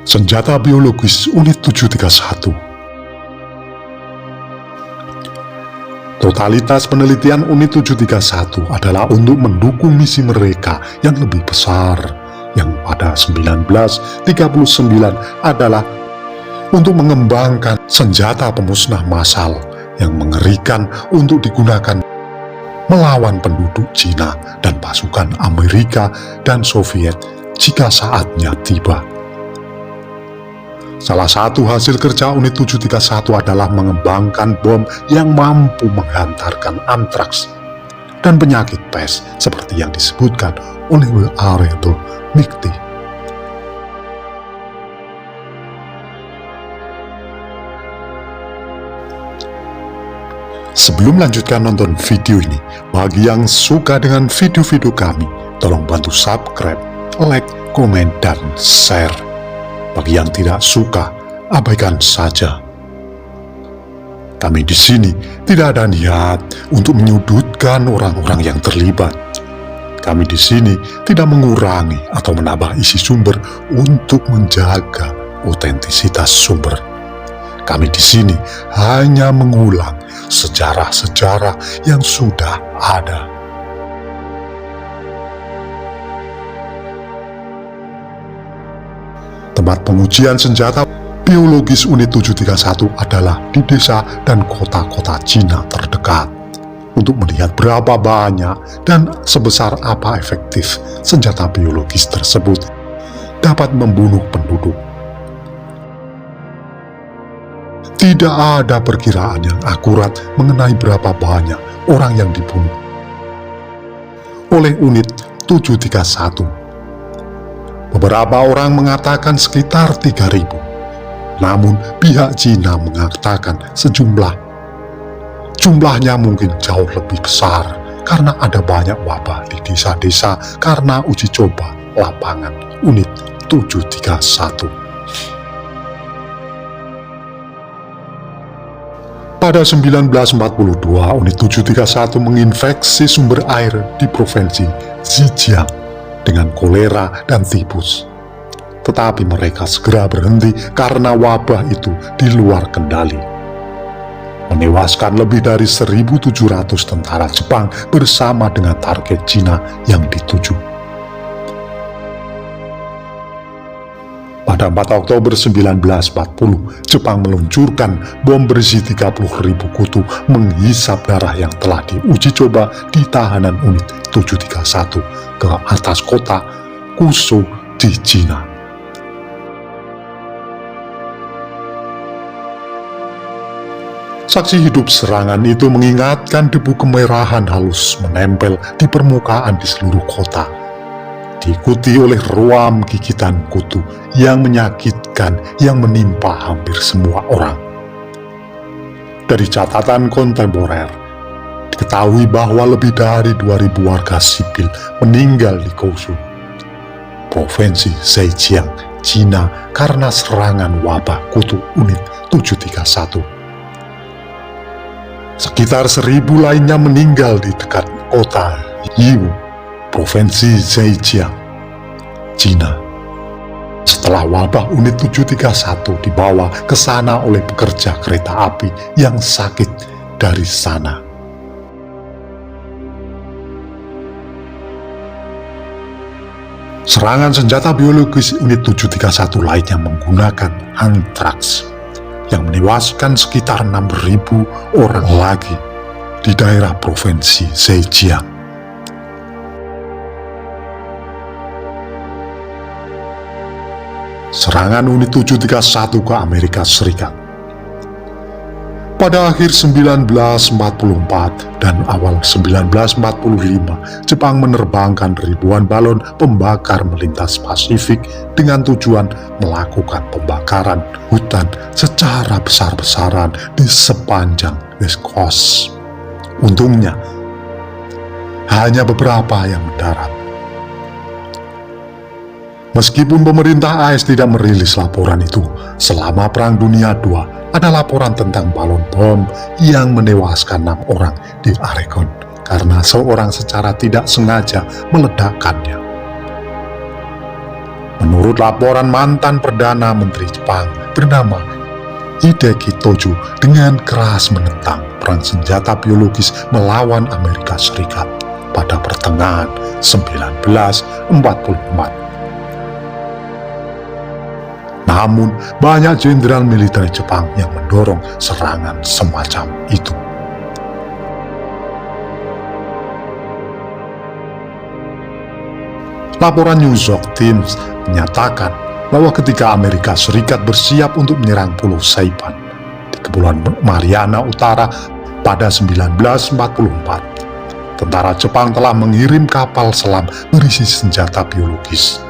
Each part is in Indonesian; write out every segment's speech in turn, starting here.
Senjata biologis Unit 731. Totalitas penelitian Unit 731 adalah untuk mendukung misi mereka yang lebih besar, yang pada 1939 adalah untuk mengembangkan senjata pemusnah massal yang mengerikan untuk digunakan melawan penduduk Cina dan pasukan Amerika dan Soviet jika saatnya tiba. Salah satu hasil kerja Unit 731 adalah mengembangkan bom yang mampu menghantarkan antraks dan penyakit pes seperti yang disebutkan oleh Aretho McTee. Sebelum lanjutkan nonton video ini, bagi yang suka dengan video-video kami, tolong bantu subscribe, like, komen, dan share. Bagi yang tidak suka, abaikan saja. Kami di sini tidak ada niat untuk menyudutkan orang-orang yang terlibat. Kami di sini tidak mengurangi atau menambah isi sumber untuk menjaga otentisitas sumber. Kami di sini hanya mengulang sejarah-sejarah yang sudah ada. Tempat pengujian senjata biologis Unit 731 adalah di desa dan kota-kota Cina terdekat untuk melihat berapa banyak dan sebesar apa efektif senjata biologis tersebut dapat membunuh penduduk. Tidak ada perkiraan yang akurat mengenai berapa banyak orang yang dibunuh oleh Unit 731. Beberapa orang mengatakan sekitar 3.000, namun pihak Cina mengatakan jumlahnya mungkin jauh lebih besar karena ada banyak wabah di desa-desa karena uji coba lapangan Unit 731. Pada 1942, Unit 731 menginfeksi sumber air di Provinsi Zhejiang dengan kolera dan tipus. Tetapi mereka segera berhenti karena wabah itu di luar kendali, menewaskan lebih dari 1.700 tentara Jepang bersama dengan target Cina yang dituju. Pada 4 Oktober 1940, Jepang meluncurkan bom berisi 30.000 kutu menghisap darah yang telah diuji coba di tahanan Unit 731 ke atas kota Kusho di Cina. Saksi hidup serangan itu mengingatkan debu kemerahan halus menempel di permukaan di seluruh kota, diikuti oleh ruam gigitan kutu yang menyakitkan yang menimpa hampir semua orang. Dari catatan kontemporer, diketahui bahwa lebih dari 2.000 warga sipil meninggal di Kusho, Provinsi Zhejiang, Cina karena serangan wabah kutu Unit 731. Sekitar 1.000 lainnya meninggal di dekat kota Yiwu, Provinsi Zhejiang, Cina, setelah wabah Unit 731 dibawa ke sana oleh pekerja kereta api yang sakit dari sana. Serangan senjata biologis Unit 731 lainnya menggunakan antraks yang menewaskan sekitar 6.000 orang lagi di daerah Provinsi Zhejiang. Serangan Unit 731 ke Amerika Serikat. Pada akhir 1944 dan awal 1945, Jepang menerbangkan ribuan balon pembakar melintas Pasifik dengan tujuan melakukan pembakaran hutan secara besar-besaran di sepanjang West Coast. Untungnya, hanya beberapa yang mendarat. Meskipun pemerintah AS tidak merilis laporan itu, selama Perang Dunia II ada laporan tentang balon bom yang menewaskan 6 orang di Oregon karena seorang secara tidak sengaja meledakkannya. Menurut laporan mantan Perdana Menteri Jepang bernama Hideki Tojo dengan keras menentang perang senjata biologis melawan Amerika Serikat pada pertengahan 1944. Namun, banyak jenderal militer Jepang yang mendorong serangan semacam itu. Laporan New York Times menyatakan bahwa ketika Amerika Serikat bersiap untuk menyerang Pulau Saipan di Kepulauan Mariana Utara pada 1944, tentara Jepang telah mengirim kapal selam berisi senjata biologis.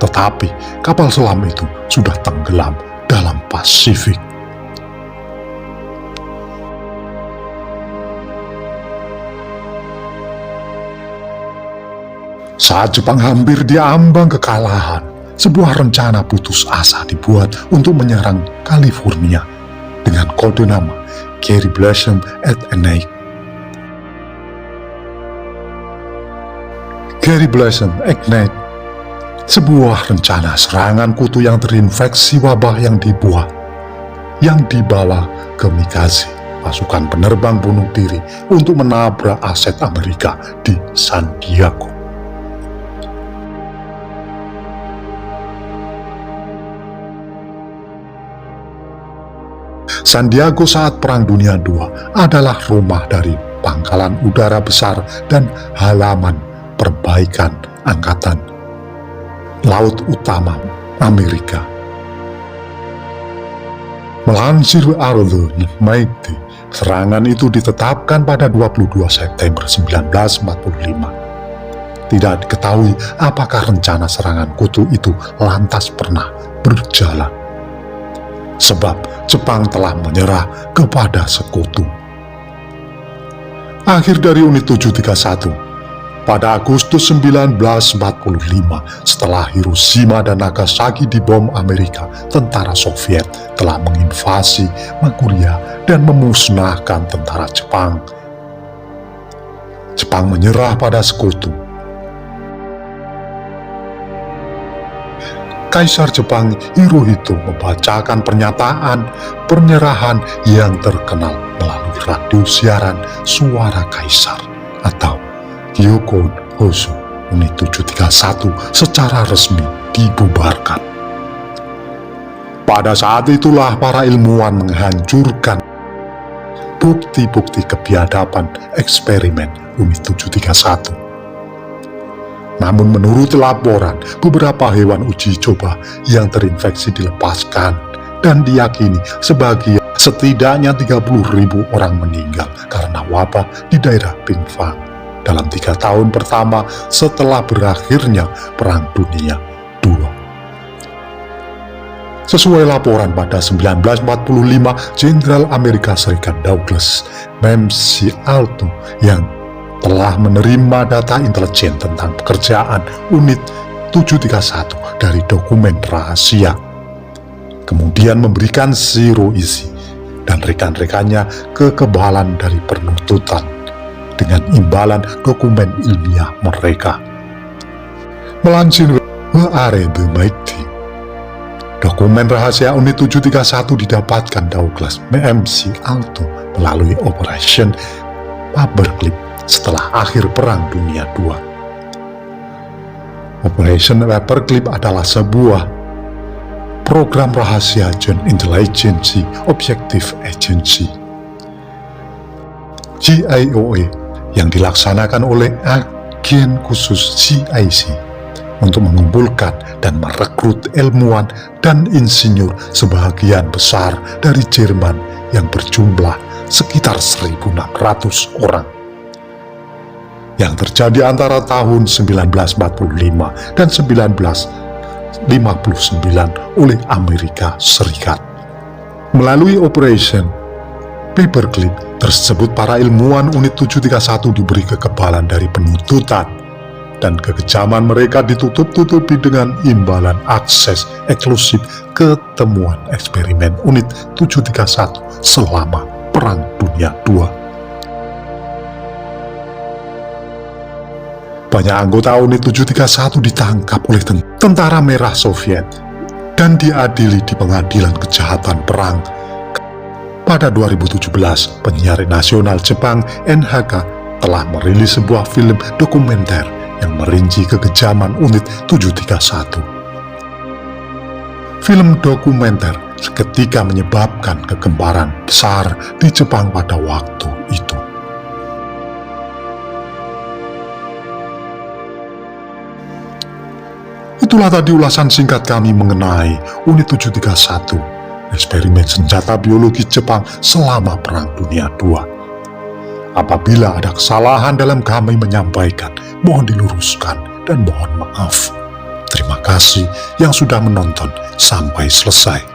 Tetapi kapal selam itu sudah tenggelam dalam Pasifik. Saat Jepang hampir diambang kekalahan, sebuah rencana putus asa dibuat untuk menyerang California dengan kode nama Gary Blossom at Night. Gary Blossom at Night, sebuah rencana serangan kutu yang terinfeksi wabah yang dibawa kamikaze, pasukan penerbang bunuh diri untuk menabrak aset Amerika di San Diego. San Diego saat Perang Dunia II adalah rumah dari pangkalan udara besar dan halaman perbaikan Angkatan Laut Utama Amerika. Melansir Arlo Maiti, serangan itu ditetapkan pada 22 September 1945. Tidak diketahui apakah rencana serangan kutu itu lantas pernah berjalan, sebab Jepang telah menyerah kepada sekutu. Akhir dari Unit 731, pada Agustus 1945, setelah Hiroshima dan Nagasaki dibom Amerika, tentara Soviet telah menginvasi Manchuria dan memusnahkan tentara Jepang. Jepang menyerah pada sekutu. Kaisar Jepang Hirohito membacakan pernyataan penyerahan yang terkenal melalui radio siaran Suara Kaisar atau Gyokon Hoso. Unit 731 secara resmi dibubarkan. Pada saat itulah para ilmuwan menghancurkan bukti-bukti kebiadaban eksperimen Unit 731. Namun menurut laporan, beberapa hewan uji coba yang terinfeksi dilepaskan dan diyakini setidaknya 30.000 orang meninggal karena wabah di daerah Pingfang dalam 3 tahun pertama setelah berakhirnya Perang Dunia II. Sesuai laporan pada 1945, Jenderal Amerika Serikat Douglas McChrystal yang telah menerima data intelijen tentang pekerjaan Unit 731 dari dokumen rahasia, kemudian memberikan Zero isi dan rekan-rekannya kekebalan dari penuntutan dengan imbalan dokumen ilmiah mereka. Melansir Arebe Maiti, dokumen rahasia Unit 731 didapatkan Douglas McChrystal melalui Operation Paperclip setelah akhir Perang Dunia II. Operation Paperclip adalah sebuah program rahasia Joint Intelligence Objective Agency JIOA yang dilaksanakan oleh agen khusus CIC untuk mengumpulkan dan merekrut ilmuwan dan insinyur sebagian besar dari Jerman yang berjumlah sekitar 1.600 orang, yang terjadi antara tahun 1945 dan 1959 oleh Amerika Serikat. Melalui Operation Paperclip tersebut, para ilmuwan Unit 731 diberi kekebalan dari penuntutan dan kekejaman mereka ditutup-tutupi dengan imbalan akses eksklusif ke temuan eksperimen Unit 731 selama Perang Dunia II. Banyak anggota Unit 731 ditangkap oleh tentara merah Soviet dan diadili di pengadilan kejahatan perang. Pada 2017, penyiar nasional Jepang NHK telah merilis sebuah film dokumenter yang merinci kekejaman unit 731. Film dokumenter seketika menyebabkan kegemparan besar di Jepang pada waktu itu. Itulah tadi ulasan singkat kami mengenai unit 731, eksperimen senjata biologi Jepang selama Perang Dunia II. Apabila ada kesalahan dalam kami menyampaikan, mohon diluruskan dan mohon maaf. Terima kasih yang sudah menonton sampai selesai.